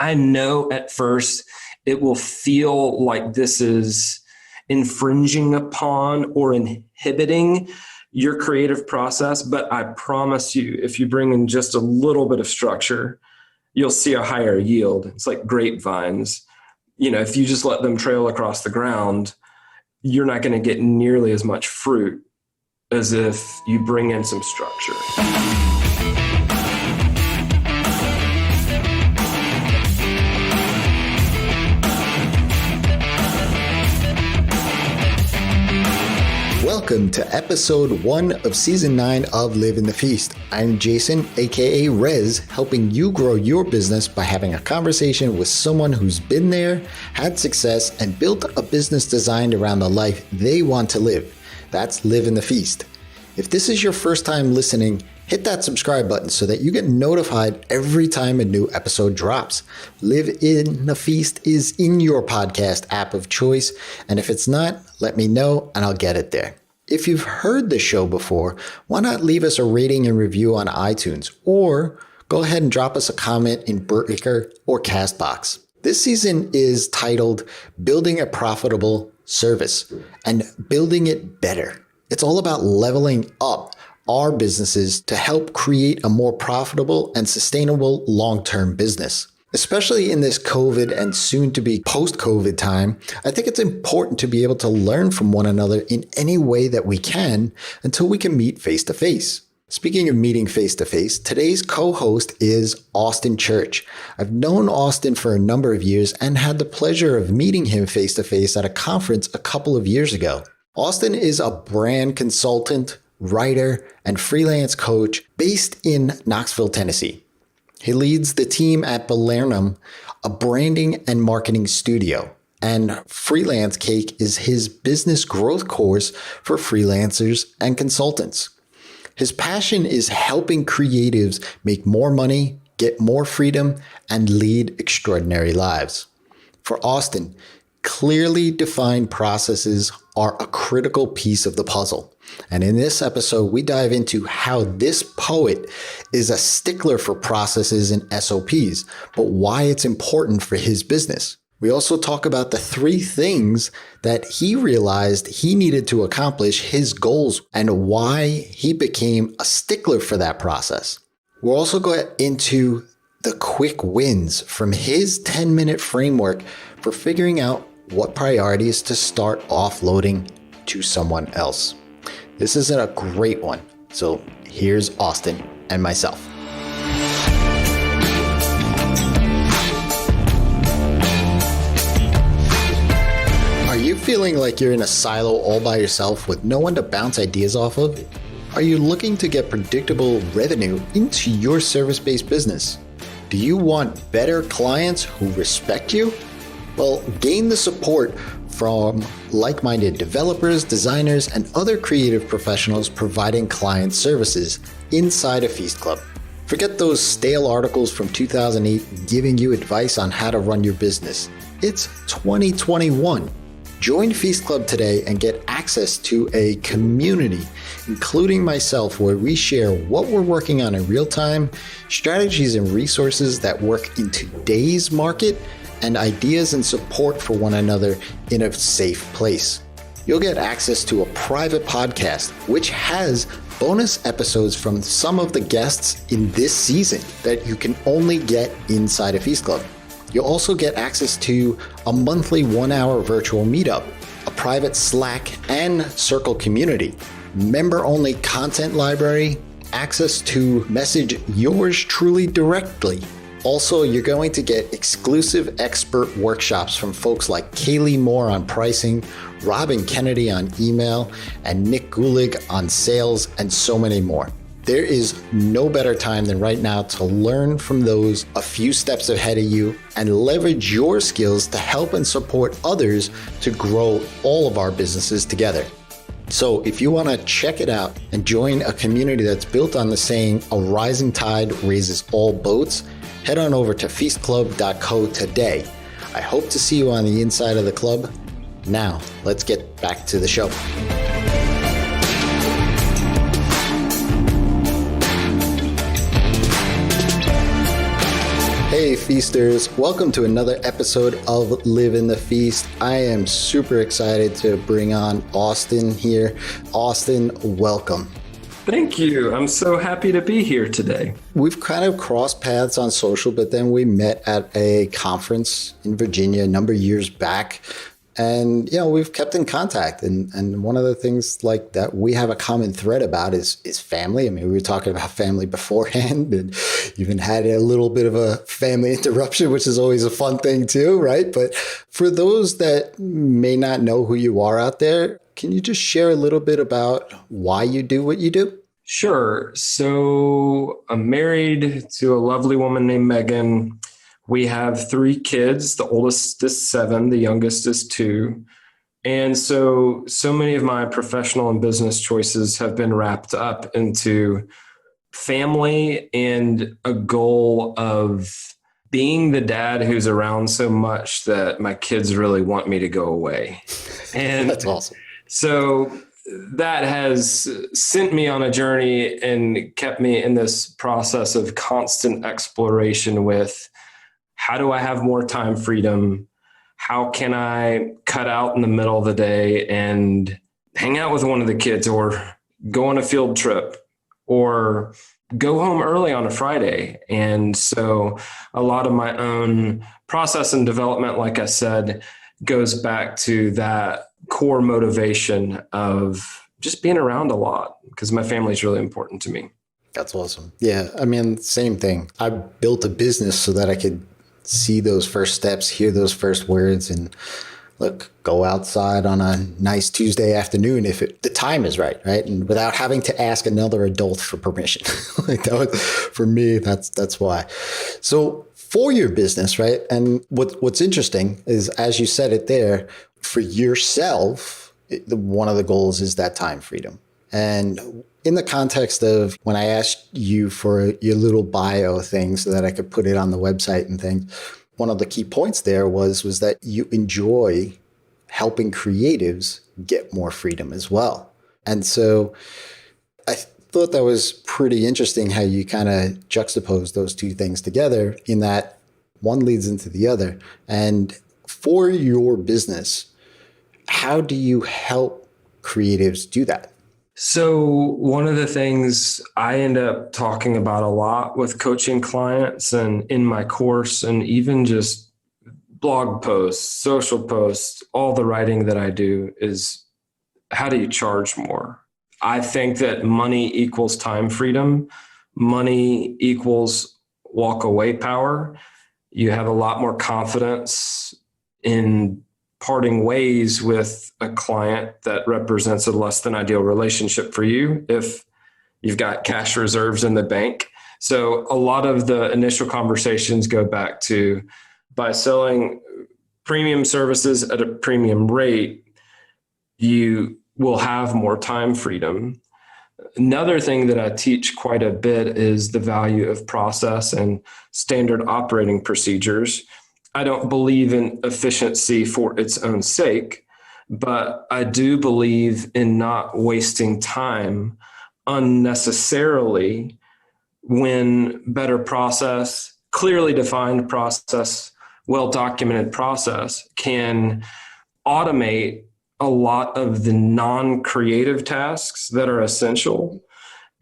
I know at first it will feel like this is infringing upon or inhibiting your creative process, but I promise you, if you bring in just a little bit of structure, you'll see a higher yield. It's like grapevines. If you just let them trail across the ground, you're not going to get nearly as much fruit as if you bring in some structure. Welcome to episode 1 of season 9 of Live in the Feast. I'm Jason, aka Rez, helping you grow your business by having a conversation with someone who's been there, had success, and built a business designed around the life they want to live. That's Live in the Feast. If this is your first time listening, hit that subscribe button so that you get notified every time a new episode drops. Live in the Feast is in your podcast app of choice, and if it's not, let me know and I'll get it there. If you've heard the show before, why not leave us a rating and review on iTunes, or go ahead and drop us a comment in Breaker or Castbox. This season is titled Building a Profitable Service and Building It Better. It's all about leveling up our businesses to help create a more profitable and sustainable long-term business. Especially in this COVID and soon to be post-COVID time, I think it's important to be able to learn from one another in any way that we can until we can meet face-to-face. Speaking of meeting face-to-face, today's co-host is Austin Church. I've known Austin for a number of years and had the pleasure of meeting him face-to-face at a conference a couple of years ago. Austin is a brand consultant, writer, and freelance coach based in Knoxville, Tennessee. He leads the team at Burnout, a branding and marketing studio, and Freelance Cake is his business growth course for freelancers and consultants. His passion is helping creatives make more money, get more freedom, and lead extraordinary lives. For Austin, clearly defined processes are a critical piece of the puzzle. And in this episode, we dive into how this poet is a stickler for processes and SOPs, but why it's important for his business. We also talk about the 3 things that he realized he needed to accomplish his goals and why he became a stickler for that process. We'll also go into the quick wins from his 10-minute framework for figuring out what priorities to start offloading to someone else. This is a great one. So here's Austin and myself. Are you feeling like you're in a silo all by yourself with no one to bounce ideas off of? Are you looking to get predictable revenue into your service-based business? Do you want better clients who respect you? Well, gain the support from like-minded developers, designers, and other creative professionals providing client services inside a Feast Club. Forget those stale articles from 2008 giving you advice on how to run your business. It's 2021. Join Feast Club today and get access to a community, including myself, where we share what we're working on in real time, strategies and resources that work in today's market, and ideas and support for one another in a safe place. You'll get access to a private podcast, which has bonus episodes from some of the guests in this season that you can only get inside a Feast Club. You'll also get access to a monthly 1-hour virtual meetup, a private Slack and Circle community, member-only content library, access to message yours truly directly. Also, you're going to get exclusive expert workshops from folks like Kaylee Moore on pricing, Robin Kennedy on email, and Nick Gulig on sales, and so many more. There is no better time than right now to learn from those a few steps ahead of you and leverage your skills to help and support others to grow all of our businesses together. So if you want to check it out and join a community that's built on the saying, a rising tide raises all boats, head on over to feastclub.co today. I hope to see you on the inside of the club. Now, let's get back to the show. Hey Feasters, welcome to another episode of Live in the Feast. I am super excited to bring on Austin here. Austin, welcome. Thank you. I'm so happy to be here today. We've kind of crossed paths on social, but then we met at a conference in Virginia a number of years back. And, we've kept in contact. And one of the things like that we have a common thread about is family. I mean, we were talking about family beforehand and even had a little bit of a family interruption, which is always a fun thing too, right? But for those that may not know who you are out there, can you just share a little bit about why you do what you do? Sure. So I'm married to a lovely woman named Megan. We have 3 kids. The oldest is 7, the youngest is 2. And so many of my professional and business choices have been wrapped up into family and a goal of being the dad who's around so much that my kids really want me to go away. And that's awesome. So that has sent me on a journey and kept me in this process of constant exploration with, how do I have more time freedom? How can I cut out in the middle of the day and hang out with one of the kids, or go on a field trip, or go home early on a Friday? And so a lot of my own process and development, like I said, goes back to that core motivation of just being around a lot, because my family is really important to me. That's awesome. Yeah. I mean, same thing. I built a business so that I could see those first steps, hear those first words, and go outside on a nice Tuesday afternoon if the time is right? And without having to ask another adult for permission. For me, that's why. So for your business, right? And what's interesting is, as you said it there, for yourself, one of the goals is that time freedom. And in the context of when I asked you for your little bio thing so that I could put it on the website and things, one of the key points there was that you enjoy helping creatives get more freedom as well. And so I thought that was pretty interesting how you kind of juxtapose those two things together, in that one leads into the other. And for your business, how do you help creatives do that? So one of the things I end up talking about a lot with coaching clients and in my course, and even just blog posts, social posts, all the writing that I do, is, how do you charge more? I think that money equals time freedom. Money equals walk away power. You have a lot more confidence in parting ways with a client that represents a less than ideal relationship for you if you've got cash reserves in the bank. So a lot of the initial conversations go back to, by selling premium services at a premium rate, you will have more time freedom. Another thing that I teach quite a bit is the value of process and standard operating procedures. I don't believe in efficiency for its own sake, but I do believe in not wasting time unnecessarily when better process, clearly defined process, well-documented process can automate a lot of the non-creative tasks that are essential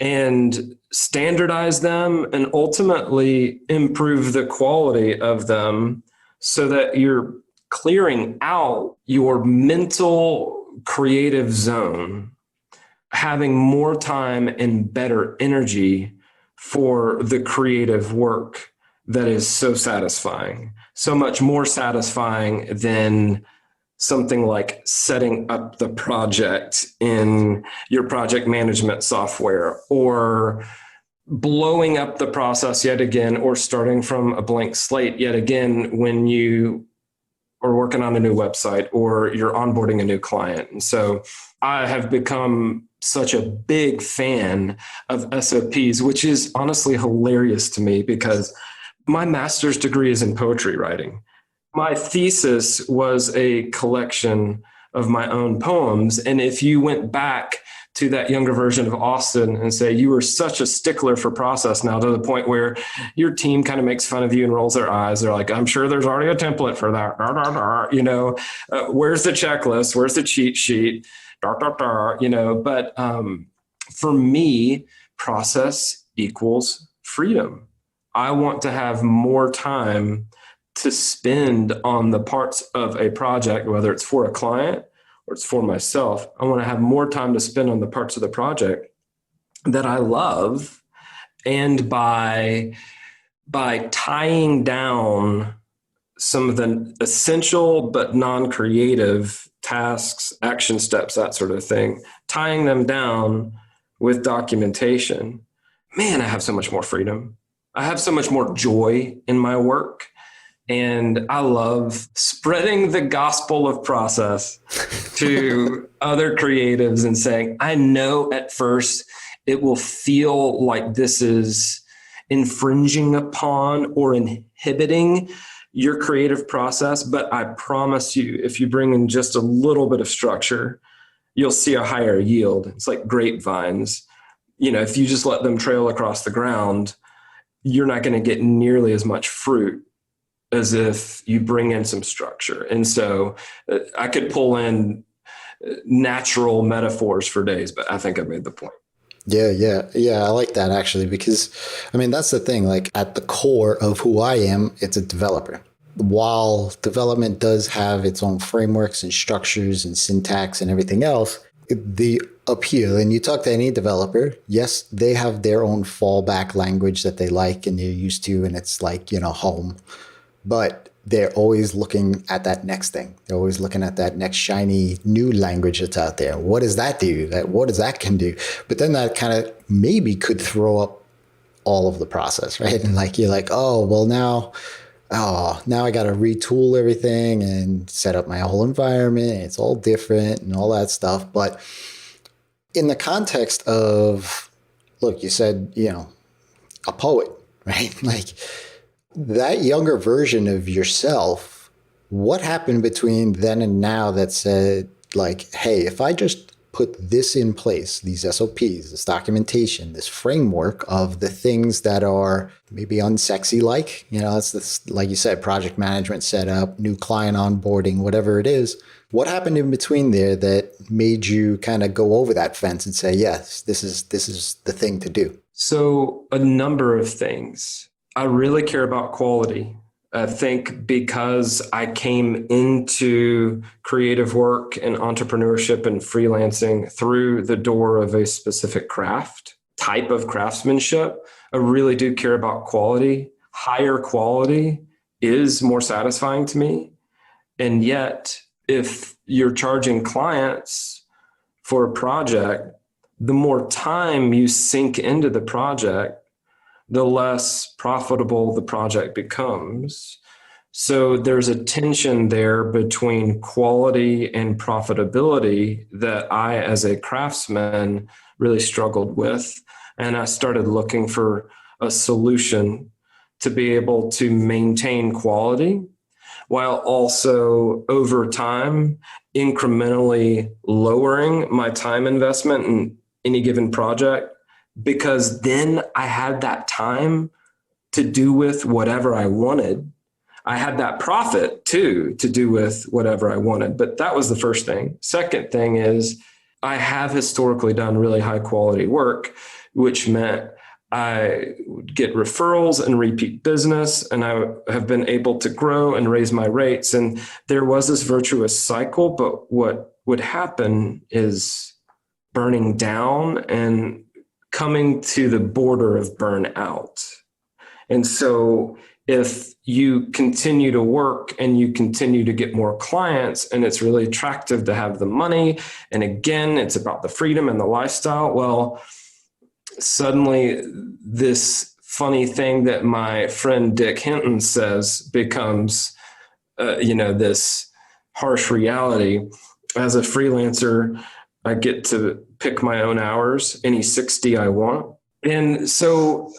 and standardize them and ultimately improve the quality of them, so that you're clearing out your mental creative zone, having more time and better energy for the creative work that is so satisfying, so much more satisfying than something like setting up the project in your project management software, or blowing up the process yet again, or starting from a blank slate yet again when you are working on a new website or you're onboarding a new client. And so I have become such a big fan of SOPs, which is honestly hilarious to me because my master's degree is in poetry writing. My thesis was a collection of my own poems. And if you went back to that younger version of Austin and say, you were such a stickler for process now, to the point where your team kind of makes fun of you and rolls their eyes. They're like, I'm sure there's already a template for that. Where's the checklist? Where's the cheat sheet? But for me, process equals freedom. I want to have more time to spend on the parts of a project, whether it's for a client or it's for myself. I want to have more time to spend on the parts of the project that I love. And by tying down some of the essential but non-creative tasks, action steps, that sort of thing, tying them down with documentation, man, I have so much more freedom. I have so much more joy in my work. And I love spreading the gospel of process to other creatives and saying, I know at first it will feel like this is infringing upon or inhibiting your creative process, but I promise you, if you bring in just a little bit of structure, you'll see a higher yield. It's like grapevines. If you just let them trail across the ground, you're not going to get nearly as much fruit as if you bring in some structure. And so I could pull in natural metaphors for days, but I think I made the point. Yeah. I like that actually, because that's the thing, like at the core of who I am, it's a developer. While development does have its own frameworks and structures and syntax and everything else, the appeal, and you talk to any developer, yes, they have their own fallback language that they like and they're used to, and it's like, home. But they're always looking at that next thing. They're always looking at that next shiny new language that's out there. What does that do? What does that can do? But then that kind of maybe could throw up all of the process, right? And like, you're like, now I got to retool everything and set up my whole environment. It's all different and all that stuff. But in the context of, look, you said, a poet, right? Like, that younger version of yourself, what happened between then and now that said, like, hey, if I just put this in place, these SOPs, this documentation, this framework of the things that are maybe unsexy, it's this, like you said, project management setup, new client onboarding, whatever it is. What happened in between there that made you kind of go over that fence and say, yes, this is the thing to do? So a number of things. I really care about quality. I think because I came into creative work and entrepreneurship and freelancing through the door of a specific type of craftsmanship, I really do care about quality. Higher quality is more satisfying to me. And yet, if you're charging clients for a project, the more time you sink into the project, the less profitable the project becomes. So there's a tension there between quality and profitability that I, as a craftsman, really struggled with. And I started looking for a solution to be able to maintain quality while also over time incrementally lowering my time investment in any given project, because then I had that time to do with whatever I wanted. I had that profit too to do with whatever I wanted. But that was the first thing. Second thing is I have historically done really high quality work, which meant I would get referrals and repeat business, and I have been able to grow and raise my rates. And there was this virtuous cycle, but what would happen is burning down and coming to the border of burnout. And so if you continue to work and you continue to get more clients and it's really attractive to have the money, and again, it's about the freedom and the lifestyle, well, suddenly this funny thing that my friend Dick Hinton says becomes, this harsh reality. As a freelancer, I get to pick my own hours, any 60 I want. And so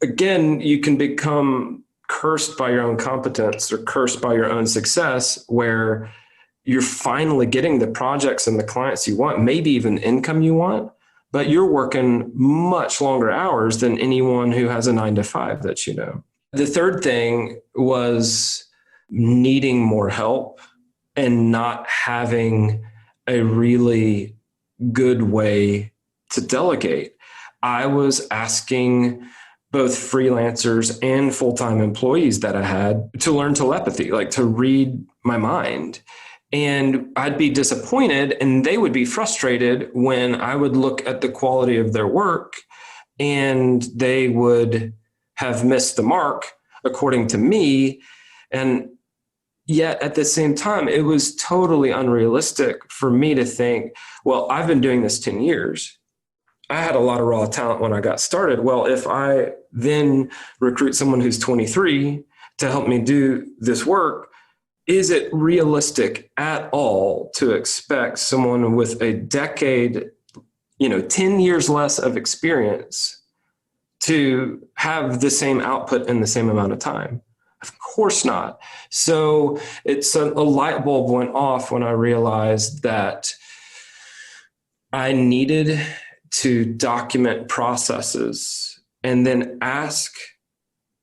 again, you can become cursed by your own competence or cursed by your own success, where you're finally getting the projects and the clients you want, maybe even income you want, but you're working much longer hours than anyone who has a 9 to 5 that you know. The third thing was needing more help and not having a really good way to delegate. I was asking both freelancers and full-time employees that I had to learn telepathy, like to read my mind. And I'd be disappointed and they would be frustrated when I would look at the quality of their work and they would have missed the mark according to me. And yet at the same time, it was totally unrealistic for me to think, well, I've been doing this 10 years. I had a lot of raw talent when I got started. Well, if I then recruit someone who's 23 to help me do this work, is it realistic at all to expect someone with a decade, 10 years less of experience to have the same output in the same amount of time? Of course not. So it's a light bulb went off when I realized that I needed to document processes and then ask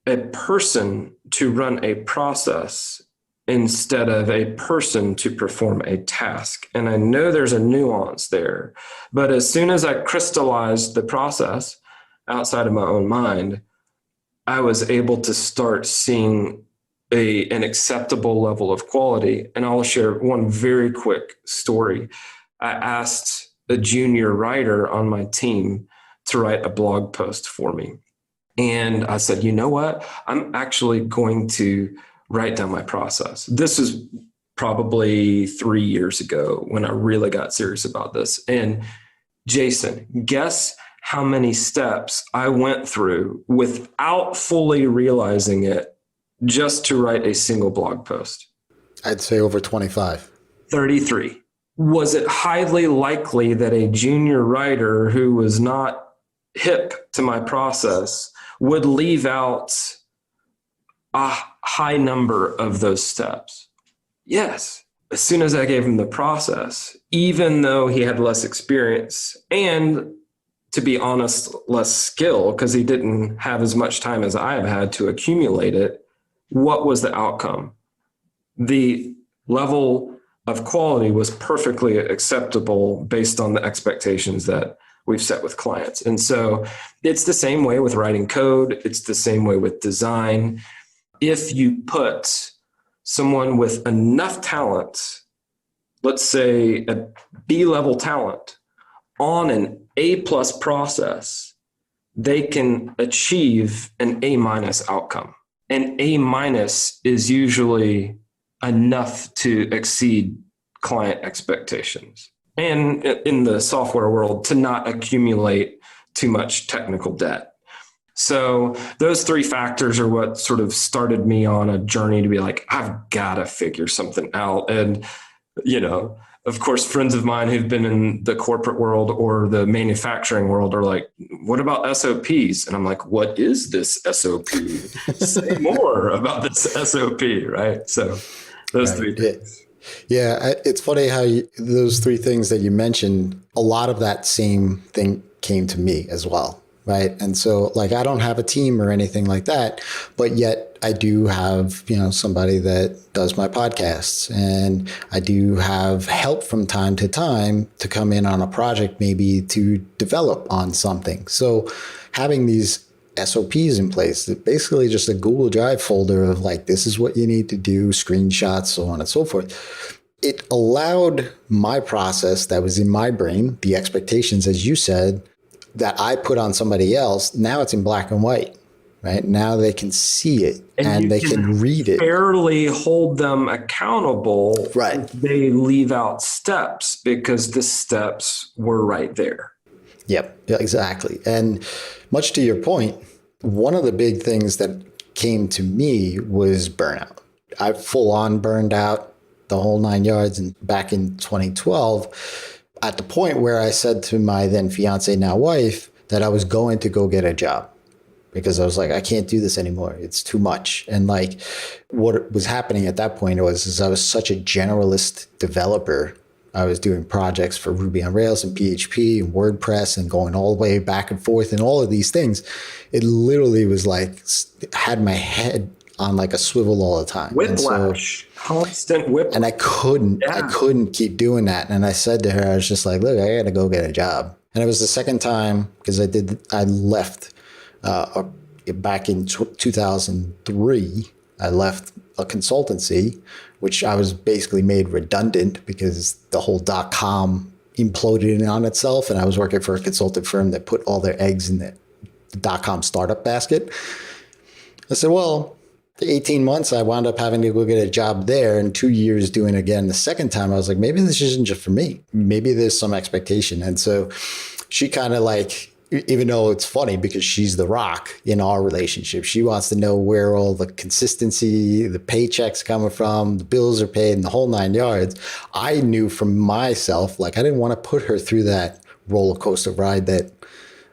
a person to run a process instead of a person to perform a task. And I know there's a nuance there, but as soon as I crystallized the process outside of my own mind, I was able to start seeing an acceptable level of quality. And I'll share one very quick story. I asked a junior writer on my team to write a blog post for me. And I said, you know what? I'm actually going to write down my process. This is probably 3 years ago when I really got serious about this. And Jason, guess how many steps I went through without fully realizing it just to write a single blog post? I'd say over 25. 33. Was it highly likely that a junior writer who was not hip to my process would leave out a high number of those steps? Yes. As soon as I gave him the process, even though he had less experience and, to be honest, less skill because he didn't have as much time as I have had to accumulate it, what was the outcome? The level of quality was perfectly acceptable based on the expectations that we've set with clients. And so it's the same way with writing code. It's the same way with design. If you put someone with enough talent, let's say a B-level talent, on an A+ process, they can achieve an A- outcome. An A- is usually enough to exceed client expectations. And in the software world, to not accumulate too much technical debt. So those three factors are what sort of started me on a journey to be like, I've got to figure something out. And, of course, friends of mine who've been in the corporate world or the manufacturing world are like, what about SOPs? And I'm like, what is this SOP? Say more about this SOP, right? So those three things. Yeah, it's funny how those three things that you mentioned, a lot of that same thing came to me as well, right? And so I don't have a team or anything like that, but yet I do have, somebody that does my podcasts, and I do have help from time to time to come in on a project, maybe to develop on something. So having these SOPs in place, that basically just a Google Drive folder of this is what you need to do, screenshots, so on and so forth. It allowed my process that was in my brain, the expectations, as you said, that I put on somebody else. Now it's in black and white, right? Now they can see it and they can read it. Fairly hold them accountable. Right. If they leave out steps because the steps were right there. Yep, exactly. And much to your point, one of the big things that came to me was burnout. I full on burned out the whole 9 yards, and back in 2012, at the point where I said to my then fiance, now wife, that I was going to go get a job because I was like, I can't do this anymore. It's too much. And what was happening at that point was I was such a generalist developer, I was doing projects for Ruby on Rails and PHP and WordPress and going all the way back and forth and all of these things. It literally was like had my head on like a swivel all the time. Whiplash, constant whiplash. And I couldn't keep doing that. And I said to her, I was just like, look, I got to go get a job. And it was the second time because I left back in 2003. I left a consultancy, which I was basically made redundant because the whole .com imploded on itself. And I was working for a consulting firm that put all their eggs in the .com startup basket. I said, well, for 18 months, I wound up having to go get a job there, and 2 years doing it again. The second time, I was like, maybe this isn't just for me. Maybe there's some expectation. And so she kind of like, even though it's funny because she's the rock in our relationship, she wants to know where all the consistency, the paychecks coming from, the bills are paid, and the whole 9 yards. I knew from myself, like I didn't want to put her through that roller coaster ride that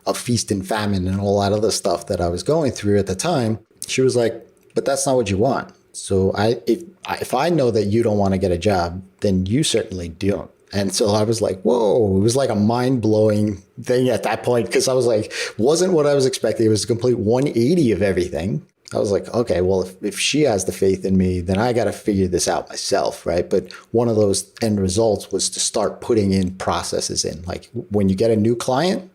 of feast and famine and all that other stuff that I was going through at the time. She was like, but that's not what you want. So if I know that you don't want to get a job, then you certainly don't. And so I was like, whoa, it was like a mind blowing thing at that point. Cause I was like, wasn't what I was expecting. It was a complete 180 of everything. I was like, okay, well, if she has the faith in me, then I got to figure this out myself. Right. But one of those end results was to start putting in processes in, like when you get a new client,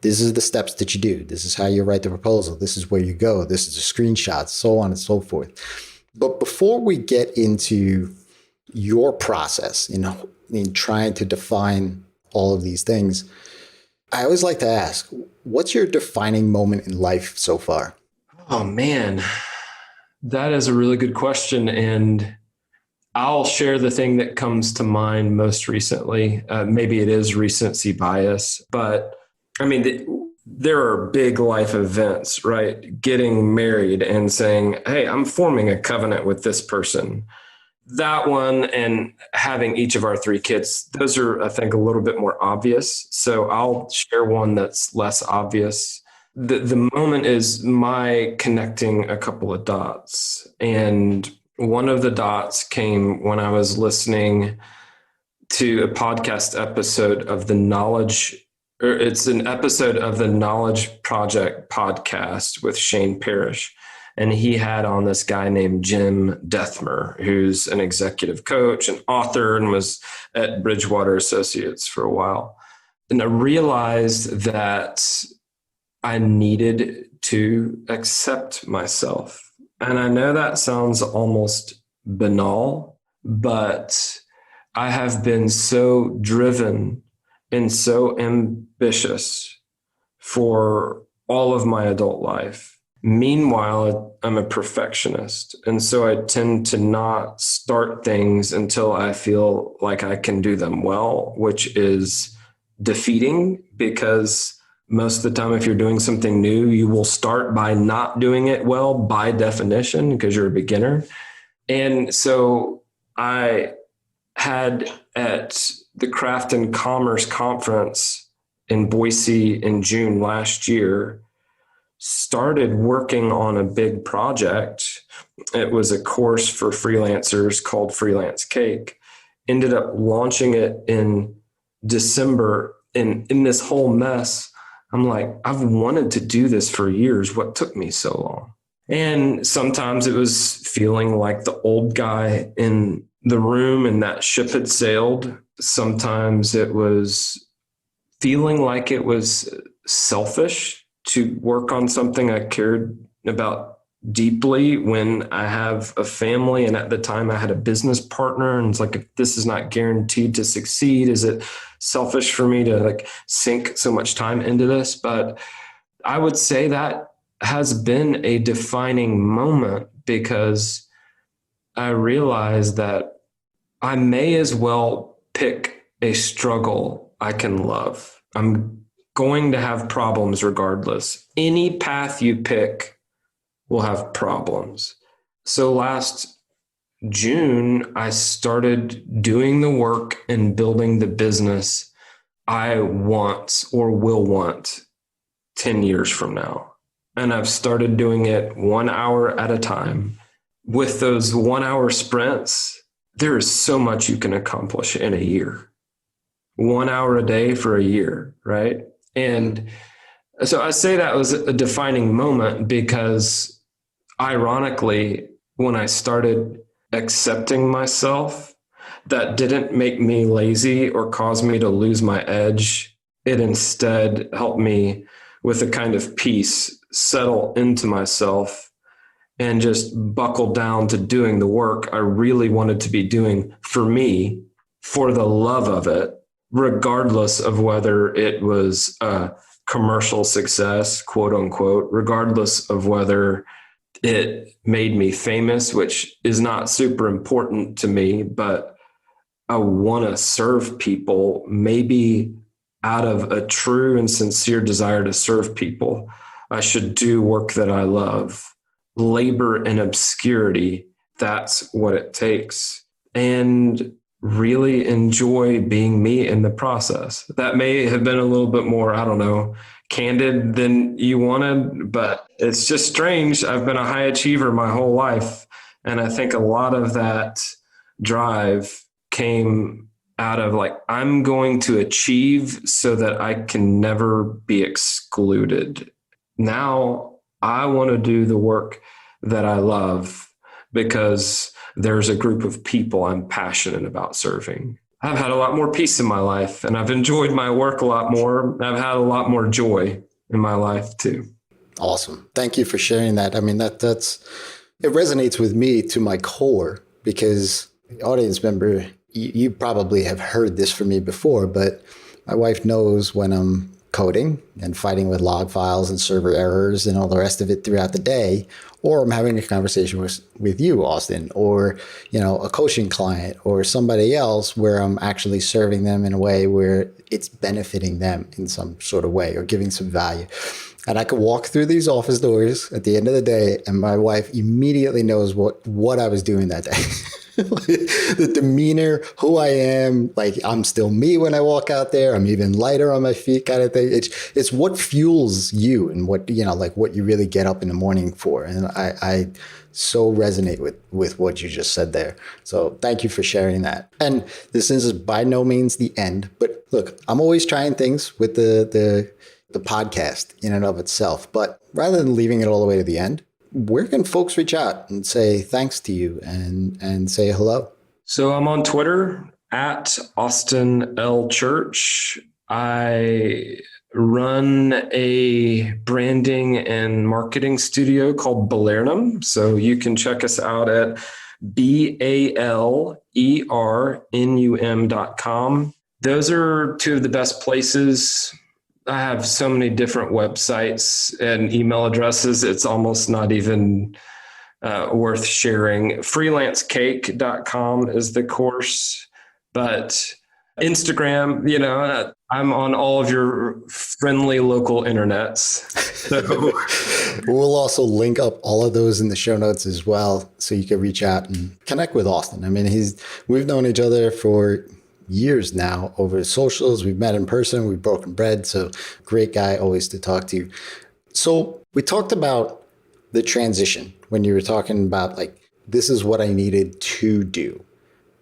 this is the steps that you do. This is how you write the proposal. This is where you go. This is the screenshots, so on and so forth. But before we get into your process in trying to define all of these things, I always like to ask, what's your defining moment in life so far? Oh, man, that is a really good question. And I'll share the thing that comes to mind most recently. Maybe it is recency bias, but I mean, there are big life events, right? Getting married and saying, hey, I'm forming a covenant with this person. That one, and having each of our 3 kids, those are, I think, a little bit more obvious. So I'll share one that's less obvious. The moment is my connecting a couple of dots. And one of the dots came when I was listening to a podcast episode of it's an episode of the Knowledge Project podcast with Shane Parrish. And he had on this guy named Jim Dethmer, who's an executive coach and author and was at Bridgewater Associates for a while. And I realized that I needed to accept myself. And I know that sounds almost banal, but I have been so driven and so ambitious for all of my adult life. Meanwhile, I'm a perfectionist. And so I tend to not start things until I feel like I can do them well, which is defeating because most of the time, if you're doing something new, you will start by not doing it well by definition because you're a beginner. And so I had at the Craft and Commerce Conference in Boise in June last year, started working on a big project. It was a course for freelancers called Freelance Cake. Ended up launching it in December. And in this whole mess, I'm like, I've wanted to do this for years. What took me so long? And sometimes it was feeling like the old guy in the room and that ship had sailed. Sometimes it was feeling like it was selfish to work on something I cared about deeply when I have a family. And at the time I had a business partner, and it's like, if this is not guaranteed to succeed, is it selfish for me to like sink so much time into this? But I would say that has been a defining moment because I realized that I may as well pick a struggle I can love. I'm going to have problems regardless. Any path you pick will have problems. So last June, I started doing the work and building the business I want or will want 10 years from now. And I've started doing it 1 hour at a time. With those 1 hour sprints, there is so much you can accomplish in a year. 1 hour a day for a year, right? And so I say that was a defining moment because ironically, when I started accepting myself, that didn't make me lazy or cause me to lose my edge. It instead helped me with a kind of peace settle into myself and just buckle down to doing the work I really wanted to be doing for me, for the love of it, regardless of whether it was a commercial success, quote unquote, regardless of whether it made me famous, which is not super important to me, but I want to serve people, maybe out of a true and sincere desire to serve people. I should do work that I love. Labor in obscurity, that's what it takes. And really enjoy being me in the process. That may have been a little bit more, I don't know, candid than you wanted, but it's just strange. I've been a high achiever my whole life. And I think a lot of that drive came out of like, I'm going to achieve so that I can never be excluded. Now I want to do the work that I love because there's a group of people I'm passionate about serving. I've had a lot more peace in my life and I've enjoyed my work a lot more. I've had a lot more joy in my life too. Awesome. Thank you for sharing that. I mean, that's it resonates with me to my core because the audience member, you probably have heard this from me before, but my wife knows when I'm coding and fighting with log files and server errors and all the rest of it throughout the day, or I'm having a conversation with you, Austin, or, a coaching client or somebody else where I'm actually serving them in a way where it's benefiting them in some sort of way or giving some value. And I could walk through these office doors at the end of the day and my wife immediately knows what I was doing that day. The demeanor, who I am, like I'm still me when I walk out there. I'm even lighter on my feet kind of thing. It's what fuels you and what, like what you really get up in the morning for. And I so resonate with what you just said there. So thank you for sharing that. And this is by no means the end, but look, I'm always trying things with the podcast in and of itself. But rather than leaving it all the way to the end, where can folks reach out and say thanks to you and say hello? So I'm on Twitter at Austin L. Church. I run a branding and marketing studio called Balernum. So you can check us out at BALERNUM.com. Those are two of the best places. I have so many different websites and email addresses. It's almost not even worth sharing. Freelancecake.com is the course, but Instagram, I'm on all of your friendly local internets. So. We'll also link up all of those in the show notes as well, so you can reach out and connect with Austin. I mean, we've known each other for years now over socials. We've met in person. We've broken bread. So great guy always to talk to. So we talked about the transition when you were talking about like, this is what I needed to do.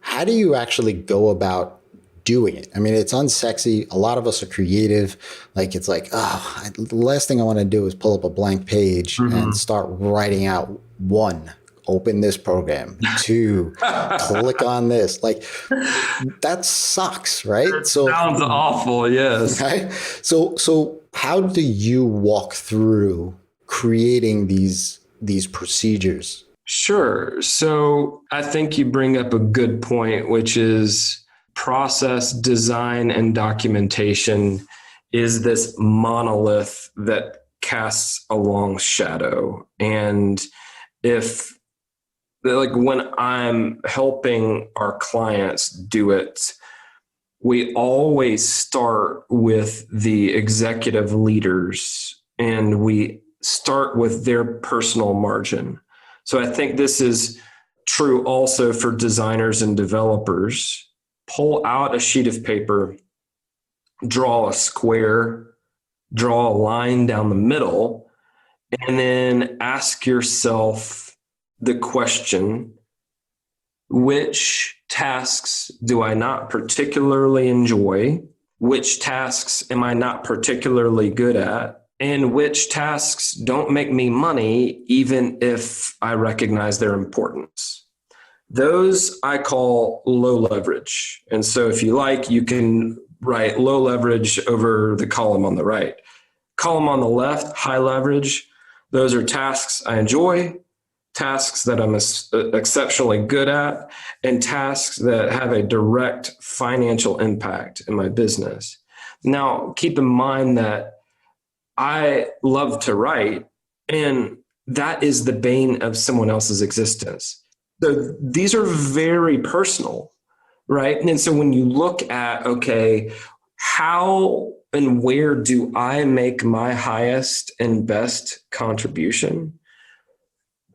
How do you actually go about doing it? I mean, it's unsexy. A lot of us are creative. Like, it's like, the last thing I want to do is pull up a blank page and start writing out one, open this program, two, click on this. Like, that sucks, right? It sounds awful, yes. Right? So how do you walk through creating these procedures? Sure. So I think you bring up a good point, which is process, design, and documentation is this monolith that casts a long shadow. And when I'm helping our clients do it, we always start with the executive leaders and we start with their personal margin. So I think this is true also for designers and developers. Pull out a sheet of paper, draw a square, draw a line down the middle, and then ask yourself the question, which tasks do I not particularly enjoy? Which tasks am I not particularly good at? And which tasks don't make me money, even if I recognize their importance? Those I call low leverage. And so if you like, you can write low leverage over the column on the right. Column on the left, high leverage. Those are tasks I enjoy, tasks that I'm exceptionally good at, and tasks that have a direct financial impact in my business. Now, keep in mind that I love to write, and that is the bane of someone else's existence. So these are very personal, right? And so when you look at, okay, how and where do I make my highest and best contribution?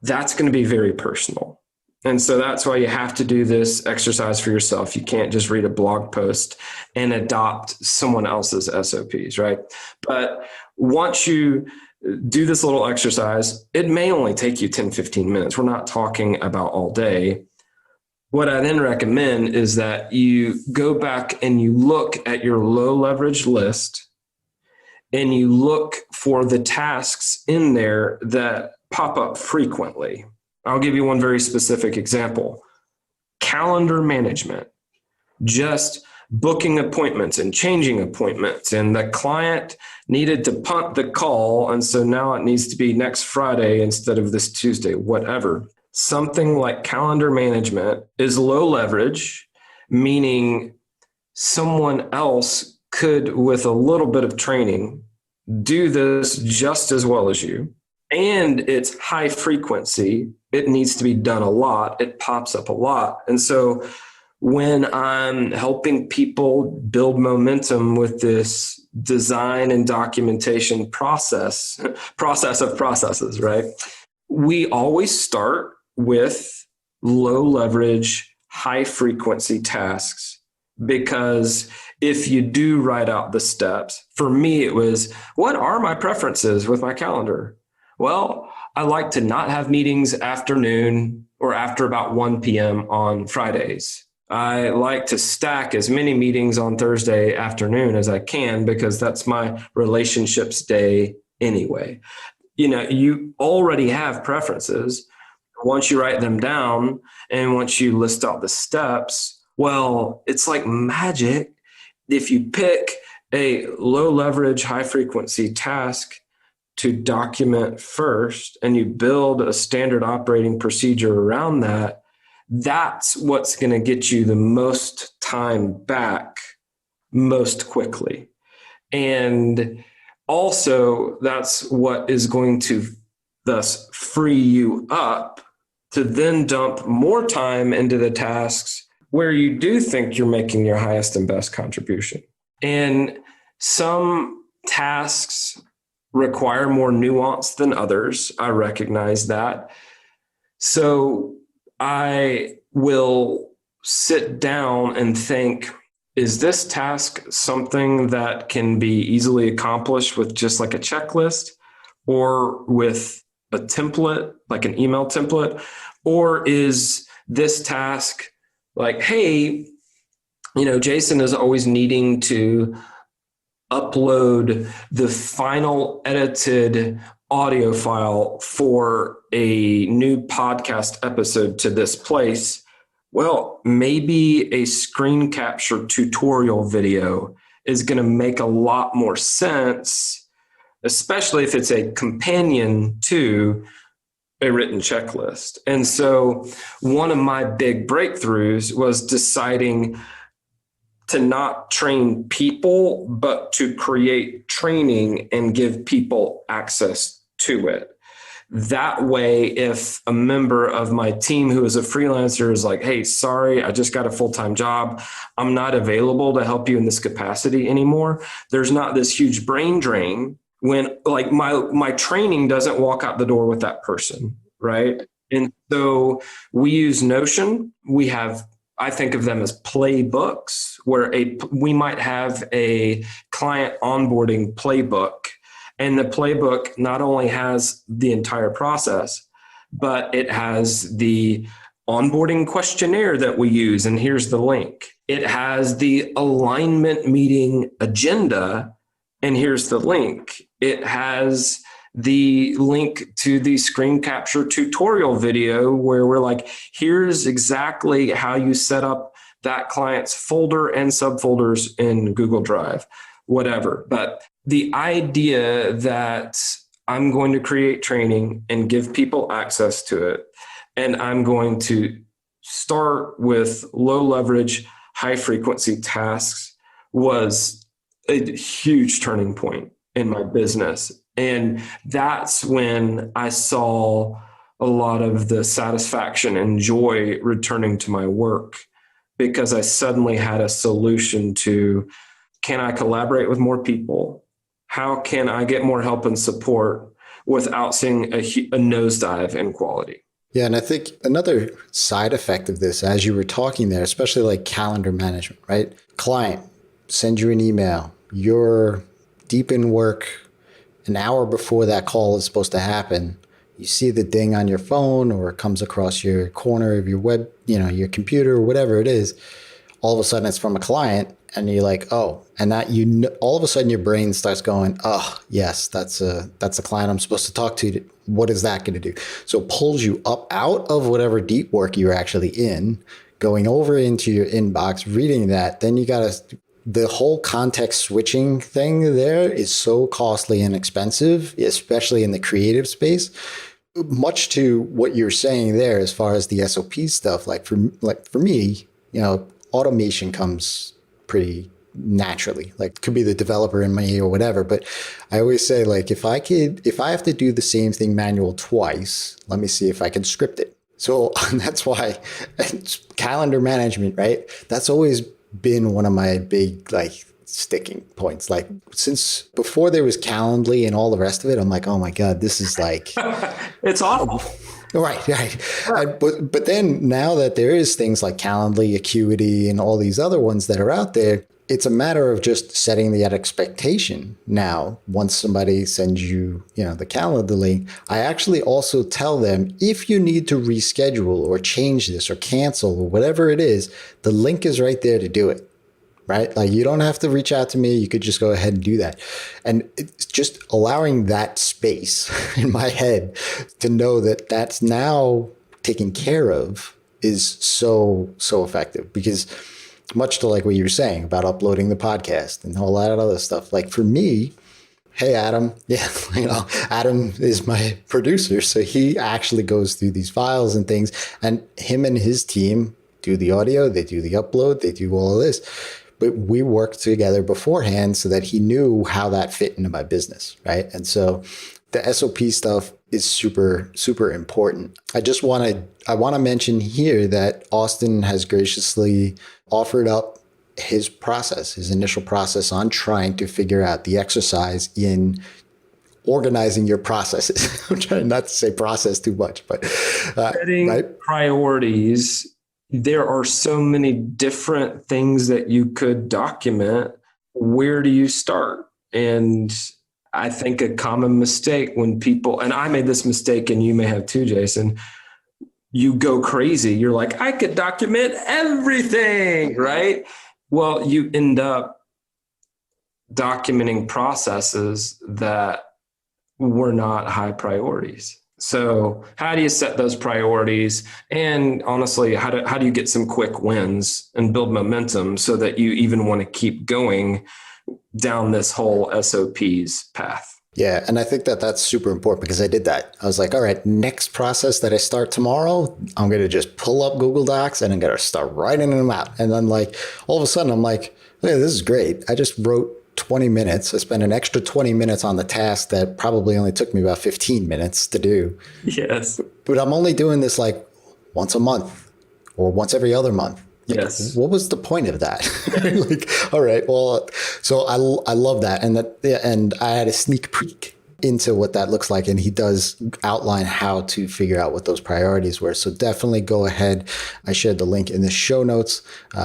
That's going to be very personal. And so that's why you have to do this exercise for yourself. You can't just read a blog post and adopt someone else's SOPs, right? But once you do this little exercise, it may only take you 10, 15 minutes. We're not talking about all day. What I then recommend is that you go back and you look at your low leverage list and you look for the tasks in there that pop up frequently. I'll give you one very specific example. Calendar management, just booking appointments and changing appointments. And the client needed to punt the call. And so now it needs to be next Friday instead of this Tuesday, whatever. Something like calendar management is low leverage, meaning someone else could, with a little bit of training, do this just as well as you. And it's high frequency. It needs to be done a lot. It pops up a lot. And so when I'm helping people build momentum with this design and documentation process of processes, right? We always start with low leverage, high frequency tasks, because if you do write out the steps, for me, it was, what are my preferences with my calendar? Well, I like to not have meetings afternoon or after about 1 p.m. on Fridays. I like to stack as many meetings on Thursday afternoon as I can because that's my relationships day anyway. You know, you already have preferences. Once you write them down and once you list out the steps, well, it's like magic. If you pick a low leverage, high frequency task to document first and you build a standard operating procedure around that, that's what's going to get you the most time back most quickly. And also that's what is going to thus free you up to then dump more time into the tasks where you do think you're making your highest and best contribution. And some tasks require more nuance than others. I recognize that. So I will sit down and think, is this task something that can be easily accomplished with just like a checklist or with a template, like an email template? Or is this task like, hey, you know, Jason is always needing to upload the final edited audio file for a new podcast episode to this place. Well, maybe a screen capture tutorial video is going to make a lot more sense, especially if it's a companion to a written checklist. And so one of my big breakthroughs was deciding to not train people, but to create training and give people access to it. That way, if a member of my team who is a freelancer is like, hey, sorry, I just got a full-time job, I'm not available to help you in this capacity anymore, there's not this huge brain drain when like my training doesn't walk out the door with that person, right? And so we use Notion. We have, I think of them as playbooks, where we might have a client onboarding playbook. And the playbook not only has the entire process, but it has the onboarding questionnaire that we use, and here's the link. It has the alignment meeting agenda, and here's the link. It has the link to the screen capture tutorial video where we're like, here's exactly how you set up that client's folder and subfolders in Google Drive, whatever. But the idea that I'm going to create training and give people access to it, and I'm going to start with low leverage, high frequency tasks was a huge turning point in my business. And that's when I saw a lot of the satisfaction and joy returning to my work, because I suddenly had a solution to, can I collaborate with more people? How can I get more help and support without seeing a nosedive in quality? Yeah, and I think another side effect of this, as you were talking there, especially like calendar management, right? Client sends you an email. You're deep in work. An hour before that call is supposed to happen, you see the ding on your phone, or it comes across your corner of your web, your computer, or whatever it is. All of a sudden it's from a client, and you're like, oh, and that all of a sudden your brain starts going, oh yes, that's a client I'm supposed to talk to. What is that going to do? So it pulls you up out of whatever deep work you're actually in, going over into your inbox, reading that. Then the whole context switching thing there is so costly and expensive, especially in the creative space. Much to what you're saying there, as far as the SOP stuff, like for me, automation comes pretty naturally. Like, it could be the developer in me or whatever, but I always say, like, if I have to do the same thing manual twice, let me see if I can script it. So that's why calendar management, right? That's always been one of my big sticking points. Like, since before there was Calendly and all the rest of it, I'm like, oh my God, this is like it's awful. Right. But then now that there is things like Calendly, Acuity, and all these other ones that are out there, it's a matter of just setting the expectation. Now, once somebody sends you, the calendar link, I actually also tell them, if you need to reschedule or change this or cancel or whatever it is, the link is right there to do it. Right? Like, you don't have to reach out to me. You could just go ahead and do that. And it's just allowing that space in my head to know that that's now taken care of is so adam, because much to like what you were saying about uploading the podcast and all that other stuff. Like, for me, hey, Adam, Adam is my producer. So he actually goes through these files and things, and him and his team do the audio, they do the upload, they do all of this. But we worked together beforehand so that he knew how that fit into my business, right? And so the SOP stuff is super, super important. I want to mention here that Austin has graciously offered up his initial process on trying to figure out the exercise in organizing your processes. I'm trying not to say process too much, but setting right? Priorities. There are so many different things that you could document. Where do you start? And I think a common mistake when people, and I made this mistake and you may have too, Jason, you go crazy. You're like, I could document everything, right? Well, you end up documenting processes that were not high priorities. So how do you set those priorities? And honestly, how do you get some quick wins and build momentum so that you even want to keep going down this whole SOPs path? Yeah. And I think that that's super important, because I did that. I was like, all right, next process that I start tomorrow, I'm going to just pull up Google Docs and I'm going to start writing them out. And then all of a sudden I'm like, hey, this is great. I just wrote 20 minutes. I spent an extra 20 minutes on the task that probably only took me about 15 minutes to do. Yes. But I'm only doing this once a month or once every other month. Yes. What was the point of that? All right. Well, so I love that. And I had a sneak peek into what that looks like. And he does outline how to figure out what those priorities were. So definitely go ahead. I shared the link in the show notes.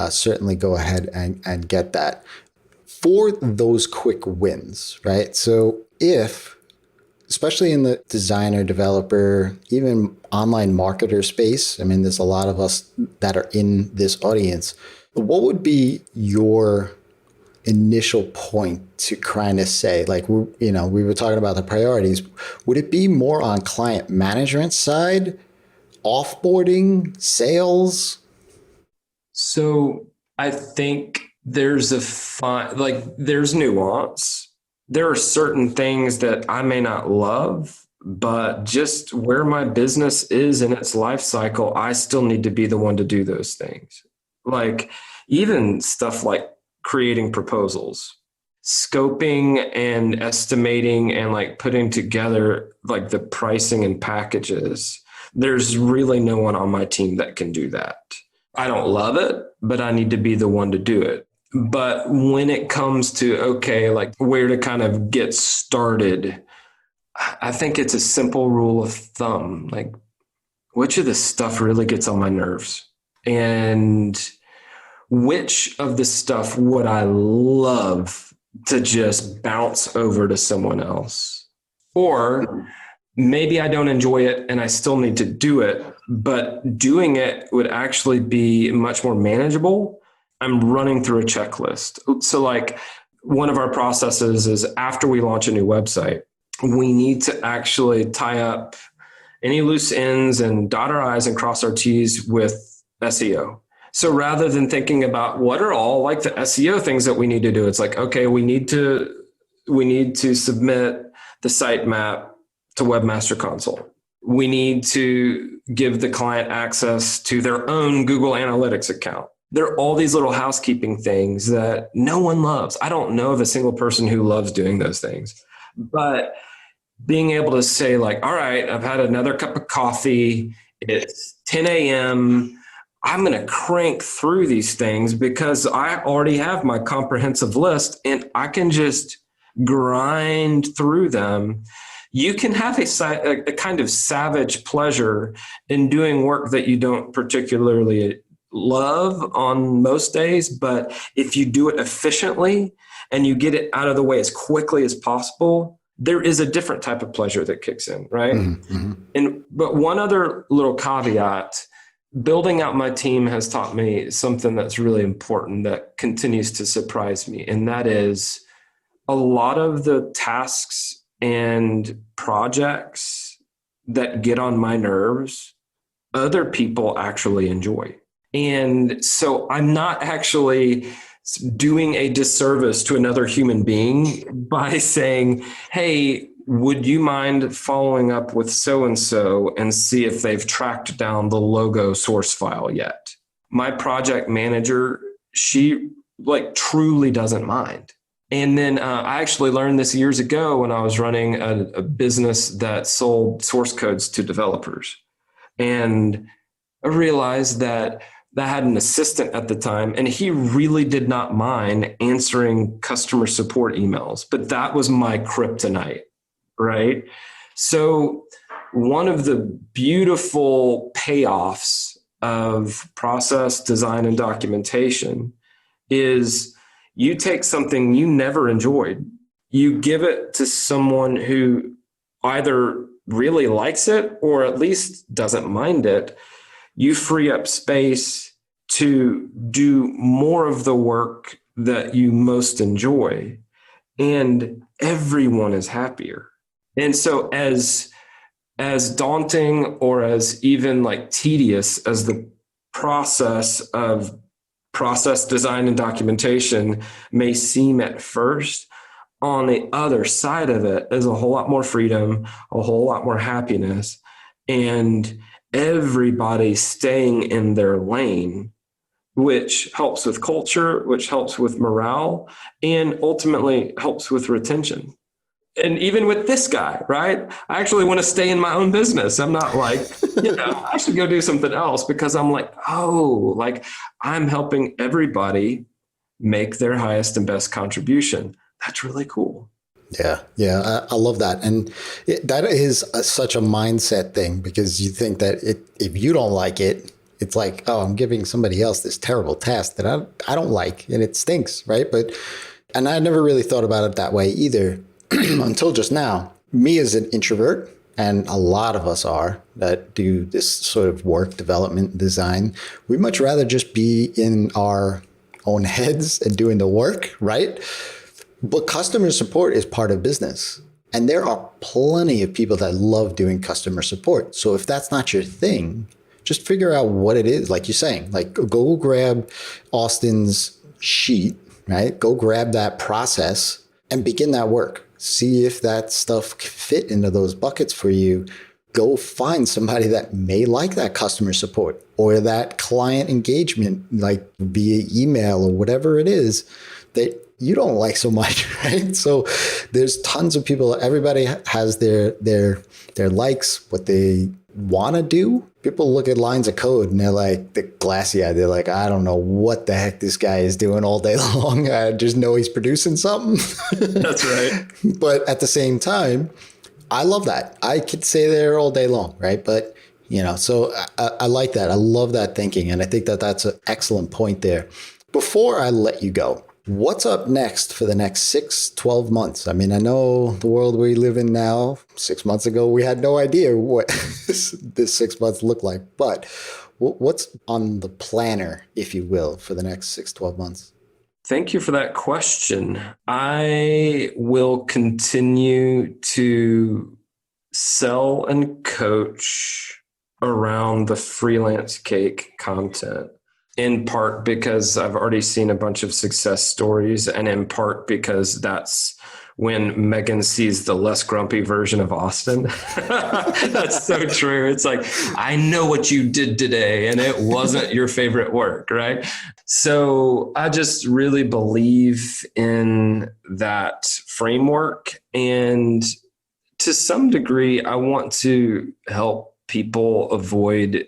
Certainly go ahead and get that. For those quick wins, right? So if especially in the designer, developer, even online marketer space. I mean, there's a lot of us that are in this audience. What would be your initial point to kind of say, like, we were talking about the priorities. Would it be more on client management side, offboarding, sales? So I think there's there's nuance. There are certain things that I may not love, but just where my business is in its life cycle, I still need to be the one to do those things. Like even stuff like creating proposals, scoping and estimating and like putting together like the pricing and packages. There's really no one on my team that can do that. I don't love it, but I need to be the one to do it. But when it comes to, okay, like where to kind of get started, I think it's a simple rule of thumb. Like, which of this stuff really gets on my nerves? And which of the stuff would I love to just bounce over to someone else? Or maybe I don't enjoy it and I still need to do it, but doing it would actually be much more manageable. I'm running through a checklist. So like one of our processes is after we launch a new website, we need to actually tie up any loose ends and dot our I's and cross our T's with SEO. So rather than thinking about what are all like the SEO things that we need to do, it's like, okay, we need to submit the sitemap to Webmaster Console. We need to give the client access to their own Google Analytics account. There are all these little housekeeping things that no one loves. I don't know of a single person who loves doing those things. But being able to say like, all right, I've had another cup of coffee. It's 10 a.m. I'm going to crank through these things because I already have my comprehensive list and I can just grind through them. You can have a kind of savage pleasure in doing work that you don't particularly love on most days. But if you do it efficiently and you get it out of the way as quickly as possible, there is a different type of pleasure that kicks in, right? Mm-hmm. But one other little caveat, building out my team has taught me something that's really important that continues to surprise me. And that is a lot of the tasks and projects that get on my nerves, other people actually enjoy. And so I'm not actually doing a disservice to another human being by saying, hey, would you mind following up with so-and-so and see if they've tracked down the logo source file yet? My project manager, she like truly doesn't mind. And then I actually learned this years ago when I was running a business that sold source codes to developers. And I realized that I had an assistant at the time, and he really did not mind answering customer support emails, but that was my kryptonite, right? So one of the beautiful payoffs of process design and documentation is you take something you never enjoyed, you give it to someone who either really likes it or at least doesn't mind it. You free up space to do more of the work that you most enjoy, and everyone is happier. And so as daunting or as even like tedious as the process of process design and documentation may seem at first, on the other side of it is a whole lot more freedom, a whole lot more happiness, and everybody staying in their lane, which helps with culture, which helps with morale, and ultimately helps with retention. And even with this guy, right? I actually want to stay in my own business. I'm not like, I should go do something else, because I'm like, like I'm helping everybody make their highest and best contribution. That's really cool. Yeah, I love that. And that is such a mindset thing, because you think that if you don't like it, it's like, oh, I'm giving somebody else this terrible task that I don't like, and it stinks, right? And I never really thought about it that way either until just now. Me as an introvert, and a lot of us are that do this sort of work, development, design, we'd much rather just be in our own heads and doing the work, right? But customer support is part of business. And there are plenty of people that love doing customer support. So if that's not your thing, just figure out what it is. Like you're saying, like go grab Austin's sheet, right? Go grab that process and begin that work. See if that stuff fit into those buckets for you. Go find somebody that may like that customer support or that client engagement, like via email or whatever it is that you don't like so much, right? So there's tons of people. Everybody has their likes, what they want to do. People look at lines of code and they're like, the glassy eyed. They're like, I don't know what the heck this guy is doing all day long. I just know he's producing something. That's right. But at the same time, I love that. I could stay there all day long, right? But so I like that. I love that thinking, and I think that that's an excellent point there. Before I let you go, what's up next for the next 6-12 months? I mean, I know the world we live in now, 6 months ago, we had no idea what this 6 months looked like. But what's on the planner, if you will, for the next 6-12 months? Thank you for that question. I will continue to sell and coach around the freelance cake content. In part because I've already seen a bunch of success stories, and in part because that's when Megan sees the less grumpy version of Austin. That's so true. It's like, I know what you did today, and it wasn't your favorite work, right? So I just really believe in that framework. And to some degree, I want to help people avoid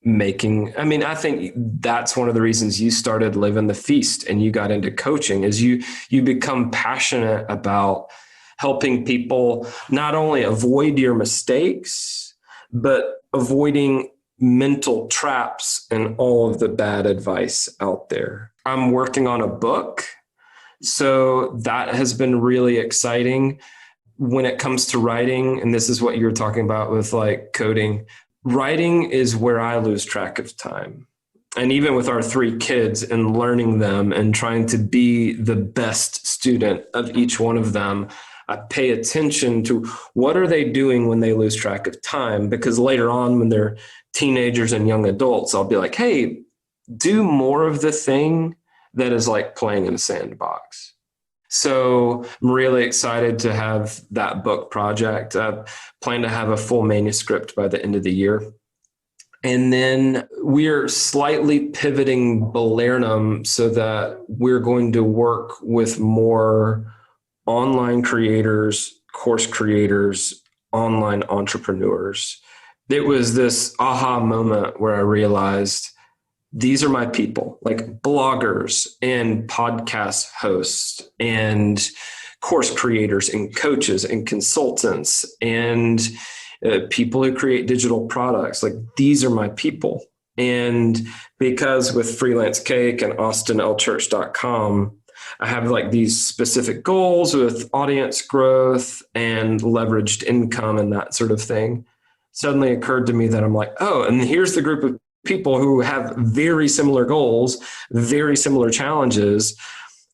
I think that's one of the reasons you started Live in the Feast and you got into coaching is you become passionate about helping people not only avoid your mistakes, but avoiding mental traps and all of the bad advice out there. I'm working on a book, so that has been really exciting. When it comes to writing, and this is what you're talking about with like coding, writing is where I lose track of time. And even with our 3 kids and learning them and trying to be the best student of each one of them, I pay attention to what are they doing when they lose track of time? Because later on, when they're teenagers and young adults, I'll be like, hey, do more of the thing that is like playing in a sandbox. So I'm really excited to have that book project. I plan to have a full manuscript by the end of the year. And then we're slightly pivoting Balernum so that we're going to work with more online creators, course creators, online entrepreneurs. It was this aha moment where I realized these are my people, like bloggers and podcast hosts and course creators and coaches and consultants and people who create digital products. Like these are my people. And because with Freelance Cake and AustinLChurch.com, I have like these specific goals with audience growth and leveraged income and that sort of thing. Suddenly occurred to me that I'm like, oh, and here's the group of people who have very similar goals, very similar challenges.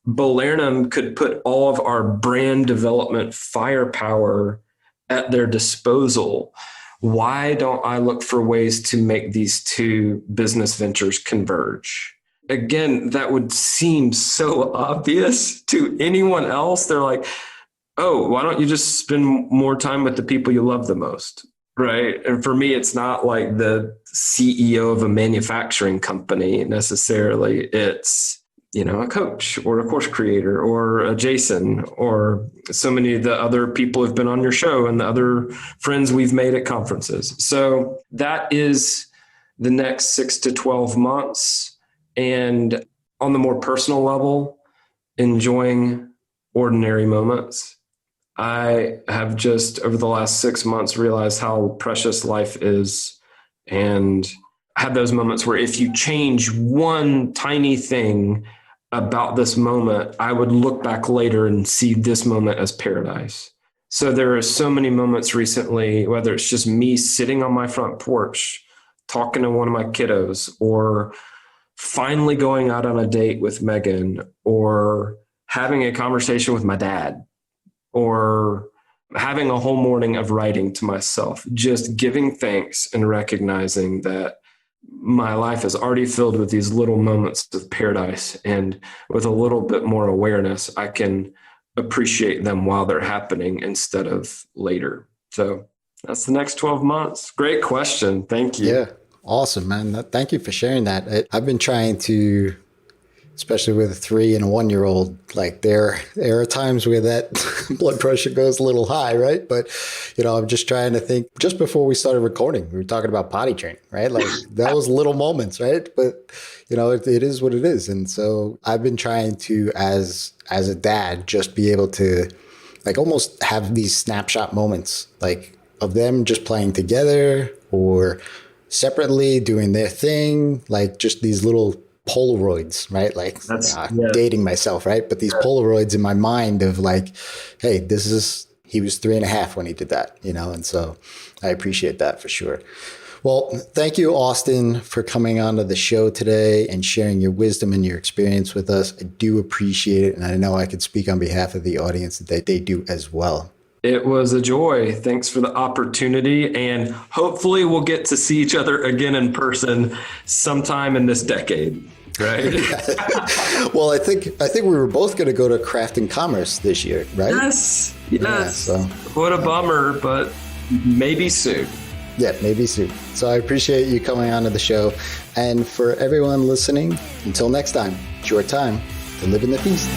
Balernum could put all of our brand development firepower at their disposal. Why don't I look for ways to make these 2 business ventures converge? Again, that would seem so obvious to anyone else. They're like, oh, why don't you just spend more time with the people you love the most? Right. And for me, it's not like the CEO of a manufacturing company necessarily. It's, a coach or a course creator or a Jason or so many of the other people who've been on your show and the other friends we've made at conferences. So that is the next 6 to 12 months. And on the more personal level, enjoying ordinary moments. I have just over the last 6 months realized how precious life is, and had those moments where if you change one tiny thing about this moment, I would look back later and see this moment as paradise. So there are so many moments recently, whether it's just me sitting on my front porch, talking to one of my kiddos, or finally going out on a date with Megan, or having a conversation with my dad, or having a whole morning of writing to myself, just giving thanks and recognizing that my life is already filled with these little moments of paradise. And with a little bit more awareness, I can appreciate them while they're happening instead of later. So that's the next 12 months. Great question. Thank you. Yeah. Awesome, man. Thank you for sharing that. I've been trying to, especially with a 3 and a 1-year-old, like there are times where that blood pressure goes a little high, right? But, I'm just trying to think. Just before we started recording, we were talking about potty training, right? Like that was little moments, right? But, it is what it is. And so I've been trying to, as a dad, just be able to like almost have these snapshot moments, like of them just playing together or separately doing their thing, like just these little Polaroids, right? Like dating myself, right? But these Polaroids in my mind of like, hey, he was 3.5 when he did that, and so I appreciate that for sure. Well, thank you, Austin, for coming onto the show today and sharing your wisdom and your experience with us. I do appreciate it. And I know I could speak on behalf of the audience that they do as well. It was a joy. Thanks for the opportunity. And hopefully we'll get to see each other again in person sometime in this decade. Right. Well, I think we were both going to go to Craft and Commerce this year, right? Yes. Yeah, so. What a bummer, but maybe soon. Yeah, maybe soon. So I appreciate you coming onto the show. And for everyone listening, until next time, it's your time to live in the feast.